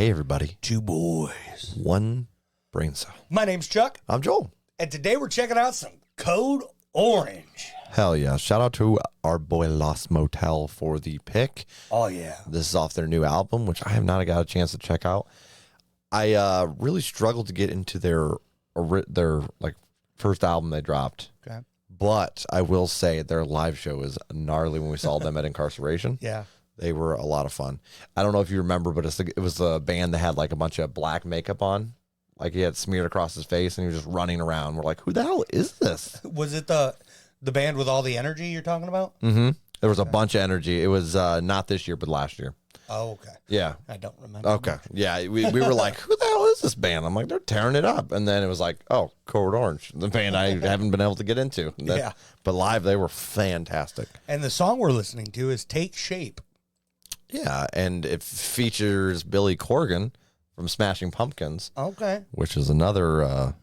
Hey, everybody. Two boys. One brain cell. My name's Chuck, I'm Joel. and today we're checking out some Code Orange. Hell yeah. Shout out to our boy Lost Motel for the pick. Oh, yeah. This is off their new album, which I have not got a chance to check out. I really struggled to get into their like first album they dropped. Okay. But I will say their live show is gnarly when we saw them at Incarceration. Yeah. They were a lot of fun. I don't know if you remember, but it was a band that had like a bunch of black makeup on. Like he had smeared across his face and he was just running around. We're like, who the hell is this? Was it the band with all the energy you're talking about? Mm-hmm. There was a bunch of energy. It was not this year, but last year. Oh, okay. Yeah. I don't remember. Okay. Yeah. We were like, who the hell is this band? I'm like, they're tearing it up. And then it was like, oh, Code Orange, the band I haven't been able to get into. Yeah. But live, they were fantastic. And the song we're listening to is Take Shape. Yeah. And it features Billy Corgan from Smashing Pumpkins. Okay. Which is another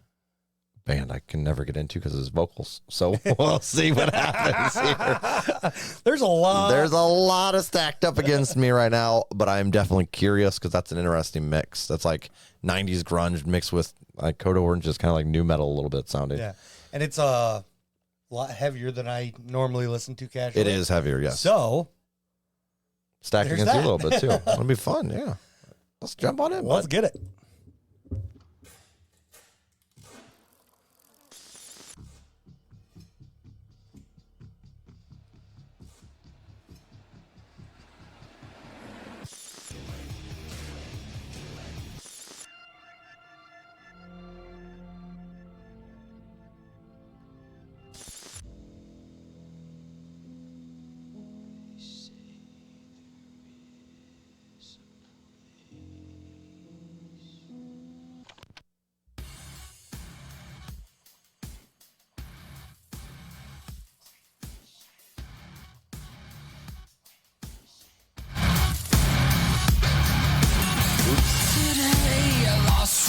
band I can never get into because of his vocals. So we'll see what happens here. There's a lot of stacked up against me right now, but I'm definitely curious because that's an interesting mix. That's like 90s grunge mixed with like Code Orange, is kind of like new metal a little bit sounding. Yeah. And it's a lot heavier than I normally listen to casually. It is heavier, yes. So, stacked there's against you a that. little bit too. It'll be fun, yeah. Let's jump on in. Let's get it.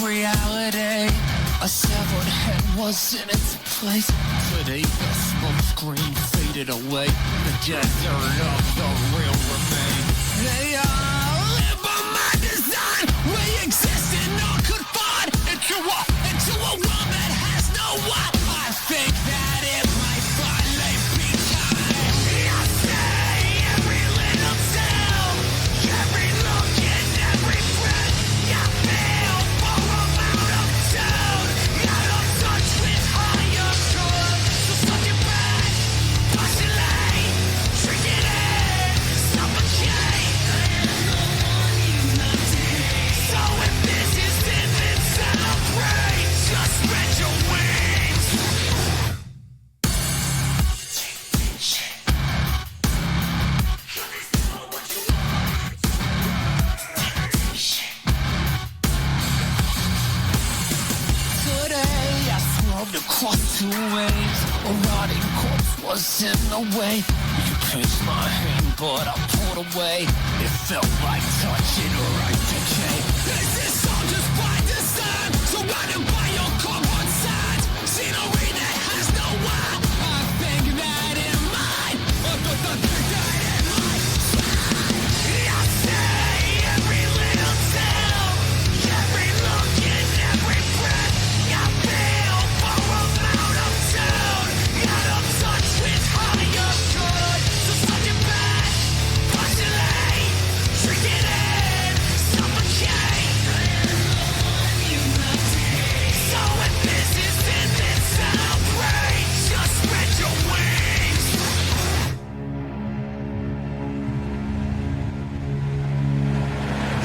Reality, a severed head was in its place. Today the smoke screen faded away. The desert of the real remain. They all live by my design. We exist in none could find into a world that has no one. I think that it might finally be time. I say every little sound, every look and every breath. I feel across two waves, a rotting corpse was in the way. You pinched my hand, but I pulled away. It felt like touching right decay. Is this all just by design? Surrounded by your cardboard signs, scenery that has no one. I think that in mine, I say every little sound, every look and every breath. I feel out of tune, out of touch with higher good. So suck it back, postulate, drink it in, suffocate. So if this is it, then celebrate. Just spread your wings.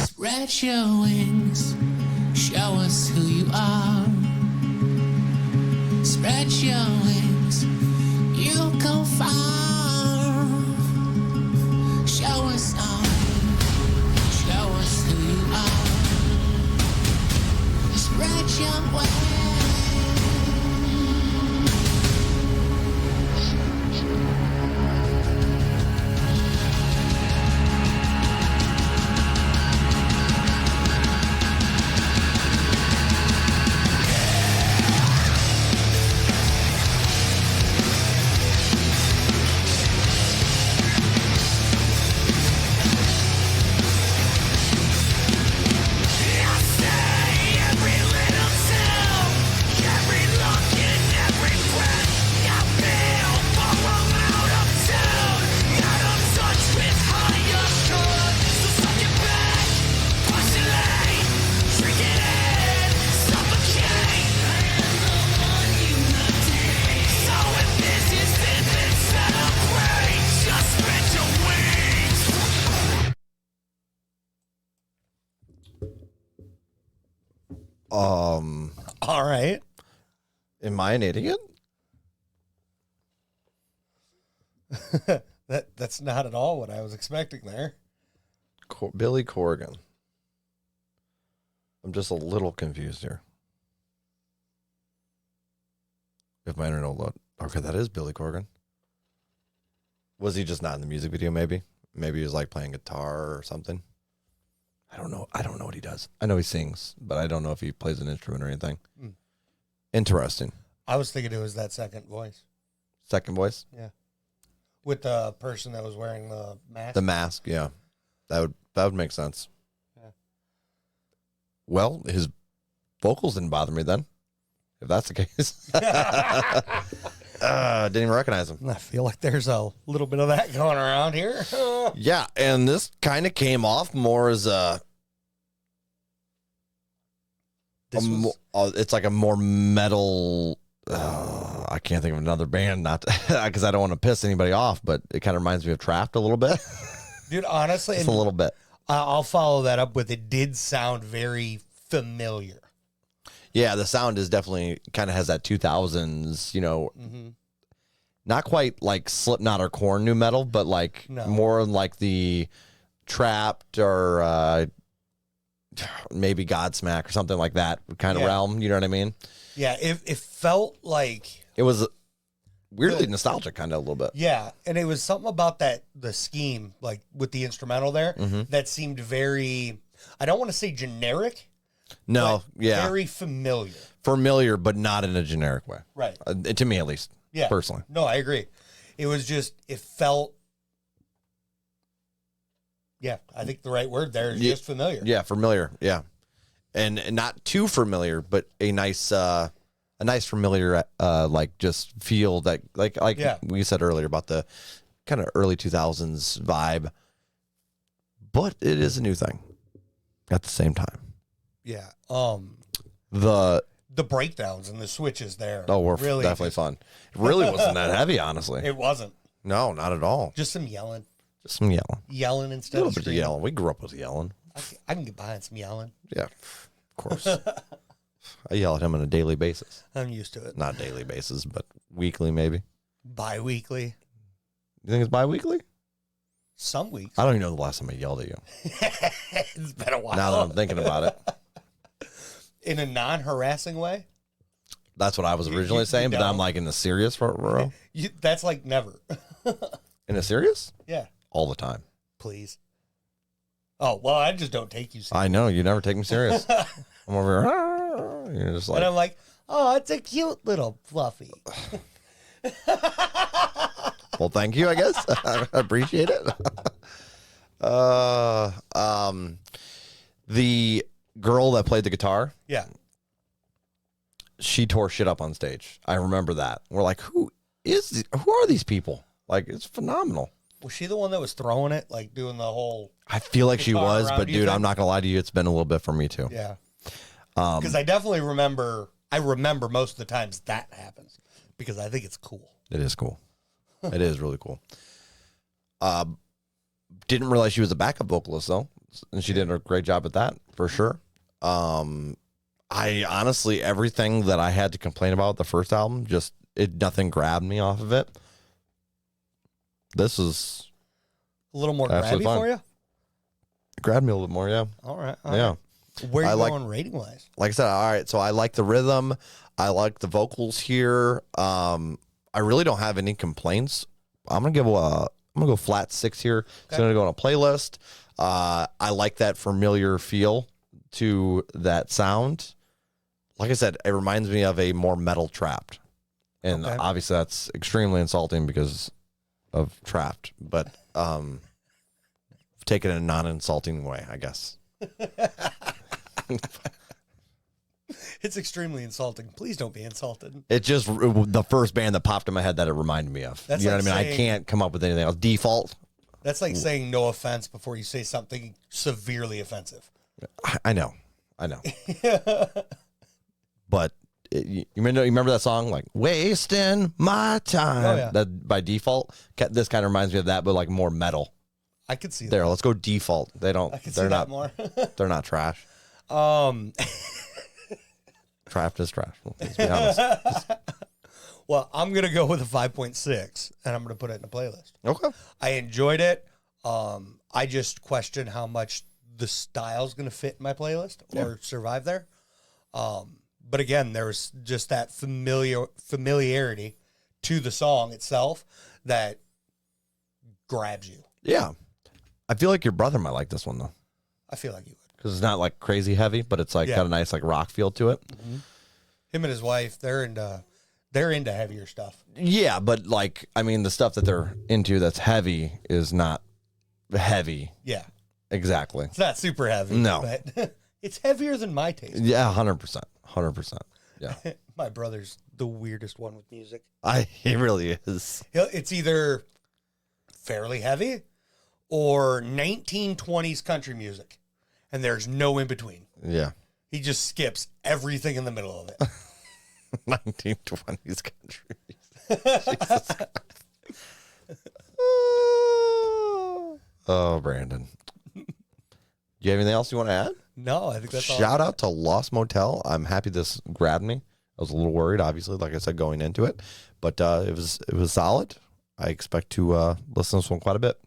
Spread your wings, show us who you are. Spread your wings, you'll go far. Show us all, show us who you are. Spread your wings. All right. Am I an idiot? That's not at all what I was expecting there. Billy Corgan. I'm just a little confused here. If my internet will load. Okay, that is Billy Corgan. Was he just not in the music video, maybe? Maybe he was like playing guitar or something. I don't know. I don't know what he does. I know he sings, but I don't know if he plays an instrument or anything. Interesting. I was thinking it was that second voice. Second voice? Yeah. With the person that was wearing the mask. The mask, yeah. That would make sense. Yeah. Well, his vocals didn't bother me then, if that's the case. Didn't even recognize him. I feel like there's a little bit of that going around here. Yeah, and this kind of came off more as it's like a more metal. I can't think of another band, not because I don't want to piss anybody off, but it kind of reminds me of Trapped a little bit. Dude, honestly, just a little bit. I'll follow that up with it did sound very familiar. Yeah, the sound is definitely kind of has that 2000s, not quite like Slipknot or Korn new metal, but like more like the Trapped or maybe Godsmack or something like that kind of realm. You know what I mean? Yeah, it felt like it was weirdly nostalgic, kind of a little bit. Yeah, and it was something about the scheme, like with the instrumental there, that seemed very. I don't want to say generic. No, yeah, very familiar. Familiar, but not in a generic way. Right. To me, at least. Yeah. Personally. No, I agree. It was just. It felt. Yeah, I think the right word there is just familiar. Yeah, familiar. Yeah. And not too familiar, but a nice familiar, like just feel that like we said earlier about the kind of early 2000s vibe, but it is a new thing at the same time. Yeah. The breakdowns and the switches there. Oh, were really definitely fun. It really wasn't that heavy, honestly. It wasn't. No, not at all. Just some yelling. Just some yelling. Yelling instead of a little bit of yelling. We grew up with yelling. I can get behind some yelling. Yeah, of course. I yell at him on a daily basis. I'm used to it. Not daily basis, but weekly maybe. Bi-weekly. You think it's bi-weekly? Some weeks. I don't even know the last time I yelled at you. It's been a while. Now that I'm thinking about it. In a non-harassing way? That's what I was originally saying, but I'm like in the serious row. That's like never. In a serious? Yeah. All the time. Please. Oh, well, I just don't take you serious. I know. You never take me serious. I'm over here. You're just like. And I'm like, oh, it's a cute little fluffy. Well, thank you, I guess. I appreciate it. The girl that played the guitar. Yeah. She tore shit up on stage. I remember that. We're like, who are these people? Like, it's phenomenal. Was she the one that was throwing it, like doing the whole? I feel like she was, but dude, I'm not gonna lie to you. It's been a little bit for me too. Yeah. Because I definitely remember. I remember most of the times that happens because I think it's cool. It is cool. It is really cool. Didn't realize she was a backup vocalist though, and she did a great job at that for sure. I honestly, everything that I had to complain about the first album, nothing grabbed me off of it. This is a little more grabby for you. It grabbed me a little bit more, yeah. All right. Yeah. Where are you going rating wise? Like I said, all right. So I like the rhythm. I like the vocals here. I really don't have any complaints. I'm gonna go flat 6 here. Okay. It's gonna go on a playlist. I like that familiar feel to that sound. Like I said, it reminds me of a more metal Trapped, and obviously that's extremely insulting because of Trapped, but take it in a non-insulting way, I guess. It's extremely insulting. Please don't be insulted. It just the first band that popped in my head that it reminded me of. That's you know like what I mean? I can't come up with anything else. Default. That's like saying no offense before you say something severely offensive. I know. But you remember that song, like wasting my time? Oh, yeah. That by default, this kind of reminds me of that, but like more metal. I could see There, that. let's go default. They don't. I could They're see not. that more. They're not trash. Um, Trapped is trash. Let's be honest. well, I'm gonna go with a 5.6, and I'm gonna put it in a playlist. Okay. I enjoyed it. I just question how much the style's gonna fit in my playlist or survive there. But again, there's just that familiarity to the song itself that grabs you. Yeah. I feel like your brother might like this one though, I feel like you would. because it's not like crazy heavy, but it's like got a nice like rock feel to it. Him and his wife, they're into heavier stuff. Yeah, but like I mean, the stuff that they're into that's heavy is not heavy. Yeah, Exactly. it's not super heavy. No. But it's heavier than my taste. Yeah, 100%. 100%. Yeah. My brother's the weirdest one with music. He really is. It's either fairly heavy or 1920s country music, and there's no in between. Yeah. He just skips everything in the middle of it. 1920s country. Jesus Christ. Oh, Brandon. You have anything else you want to add? No, I think that's all. Shout out to Lost Motel. I'm happy this grabbed me. I was a little worried, obviously, like I said, going into it, but it was solid. I expect to listen to this one quite a bit.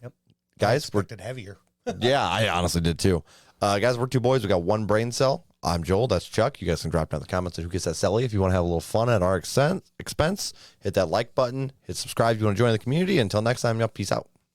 Yep. Guys, we're Expected heavier. yeah, I honestly did too. Guys, we're two boys. We got one brain cell. I'm Joel. That's Chuck. You guys can drop down in the comments who gets that celly. If you want to have a little fun at our expense, hit that like button, hit subscribe if you want to join the community. Until next time, y'all, peace out.